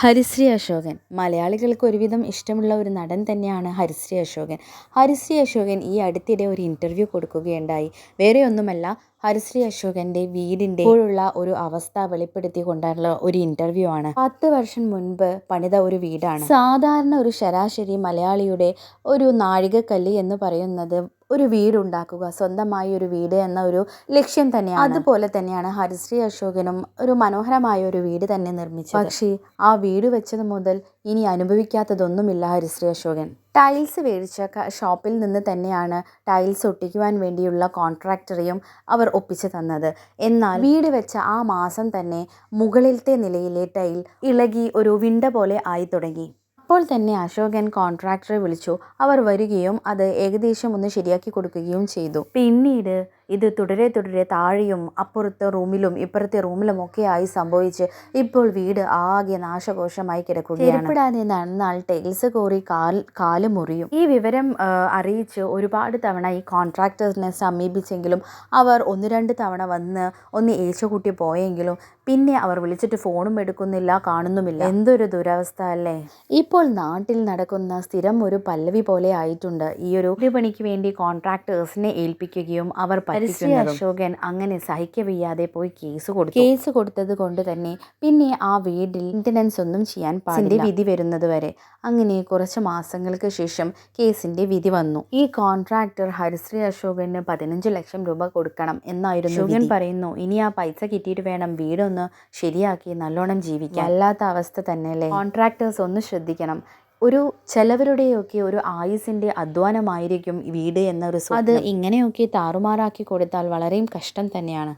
ഹരിശ്രീ അശോകൻ മലയാളികൾക്ക് ഒരുവിധം ഇഷ്ടമുള്ള ഒരു നടൻ തന്നെയാണ് ഹരിശ്രീ അശോകൻ. ഹരിശ്രീ അശോകൻ ഈ അടുത്തിടെ ഒരു ഇൻ്റർവ്യൂ കൊടുക്കുകയുണ്ടായി. വേറെ ഒന്നുമല്ല, ഹരിശ്രീ അശോകൻ്റെ വീടിൻ്റെ ഇപ്പോഴുള്ള ഒരു അവസ്ഥ വെളിപ്പെടുത്തിക്കൊണ്ടുള്ള ഒരു ഇൻ്റർവ്യൂ ആണ്. 10 വർഷം മുൻപ് പണിത ഒരു വീടാണ്. സാധാരണ ഒരു ശരാശരി മലയാളിയുടെ ഒരു നാഴികക്കല്ല് എന്ന് പറയുന്നത് ഒരു വീടുണ്ടാക്കുക, സ്വന്തമായി ഒരു വീട് എന്ന ഒരു ലക്ഷ്യം തന്നെയാണ്. അതുപോലെ തന്നെയാണ് ഹരിശ്രീ അശോകനും ഒരു മനോഹരമായ ഒരു വീട് തന്നെ നിർമ്മിച്ചത്. പക്ഷേ ആ വീട് വെച്ചത് മുതൽ ഇനി അനുഭവിക്കാത്തതൊന്നുമില്ല ഹരിശ്രീ അശോകൻ. ടൈൽസ് മേടിച്ച ഷോപ്പിൽ നിന്ന് തന്നെയാണ് ടൈൽസ് ഒട്ടിക്കുവാൻ വേണ്ടിയുള്ള കോൺട്രാക്ടറെയും അവർ ഒപ്പിച്ചു തന്നത്. എന്നാൽ വീട് വെച്ച ആ മാസം തന്നെ മുകളിലത്തെ നിലയിലെ ടൈൽ ഇളകി ഒരു വിണ്ട പോലെ ആയി തുടങ്ങി. അപ്പോൾ തന്നെ അശോകൻ കോൺട്രാക്ടറെ വിളിച്ചു. അവർ വരികയും അത് ഏകദേശം ഒന്ന് ശരിയാക്കി കൊടുക്കുകയും ചെയ്തു. പിന്നീട് ഇത് തുടരെ താഴെയും അപ്പുറത്തെ റൂമിലും ഇപ്പുറത്തെ റൂമിലും ഒക്കെ ആയി സംഭവിച്ച് ഇപ്പോൾ വീട് ആകെ നാശകോശമായി കിടക്കുകയാണ്. ചെരുപ്പിടാതെ നടന്നാൽ ടൈൽസ് കോറി കാല് മുറിയും. ഈ വിവരം അറിയിച്ച് ഒരുപാട് തവണ ഈ കോൺട്രാക്ടേഴ്സിനെ സമീപിച്ചെങ്കിലും അവർ 1-2 തവണ വന്ന് ഒന്ന് ഏച്ചുകൂട്ടി പോയെങ്കിലും പിന്നെ അവർ വിളിച്ചിട്ട് ഫോണും എടുക്കുന്നില്ല, കാണുന്നുമില്ല. എന്തൊരു ദുരവസ്ഥ അല്ലേ! ഇപ്പോൾ നാട്ടിൽ നടക്കുന്ന സ്ഥിരം ഒരു പല്ലവി പോലെ ആയിട്ടുണ്ട്. ഈ ഒരു പണിക്ക് വേണ്ടി കോൺട്രാക്ടേഴ്സിനെ ഏൽപ്പിക്കുകയും അവർ ഹരിശ്രീ അശോകൻ അങ്ങനെ സഹിക്കവയ്യാതെ പോയി കേസ് കൊടുത്തത് കൊണ്ട് തന്നെ പിന്നെ ആ വീട്ടിൽ മെയിൻ്റനൻസ് ഒന്നും ചെയ്യാൻ പാടില്ല, വിധി വരുന്നത് വരെ. അങ്ങനെ കുറച്ച് മാസങ്ങൾക്ക് ശേഷം കേസിന്റെ വിധി വന്നു. ഈ കോൺട്രാക്ടർ ഹരിശ്രീ അശോകന് 15 ലക്ഷം രൂപ കൊടുക്കണം എന്നായിരുന്നു. അശോകൻ പറയുന്നു, ഇനി ആ പൈസ കിട്ടിയിട്ട് വേണം വീടൊന്ന് ശരിയാക്കി നല്ലോണം ജീവിക്കാൻ. അല്ലാത്ത അവസ്ഥ തന്നെയല്ലേ. കോൺട്രാക്ടേഴ്സ് ഒന്ന് ശ്രദ്ധിക്കണം. ഒരു ചിലവരുടെയൊക്കെ ഒരു ആയുസിൻ്റെ അധ്വാനമായിരിക്കും വീട് എന്നൊരു അത് ഇങ്ങനെയൊക്കെ താറുമാറാക്കി കൊടുത്താൽ വളരെയും കഷ്ടം തന്നെയാണ്.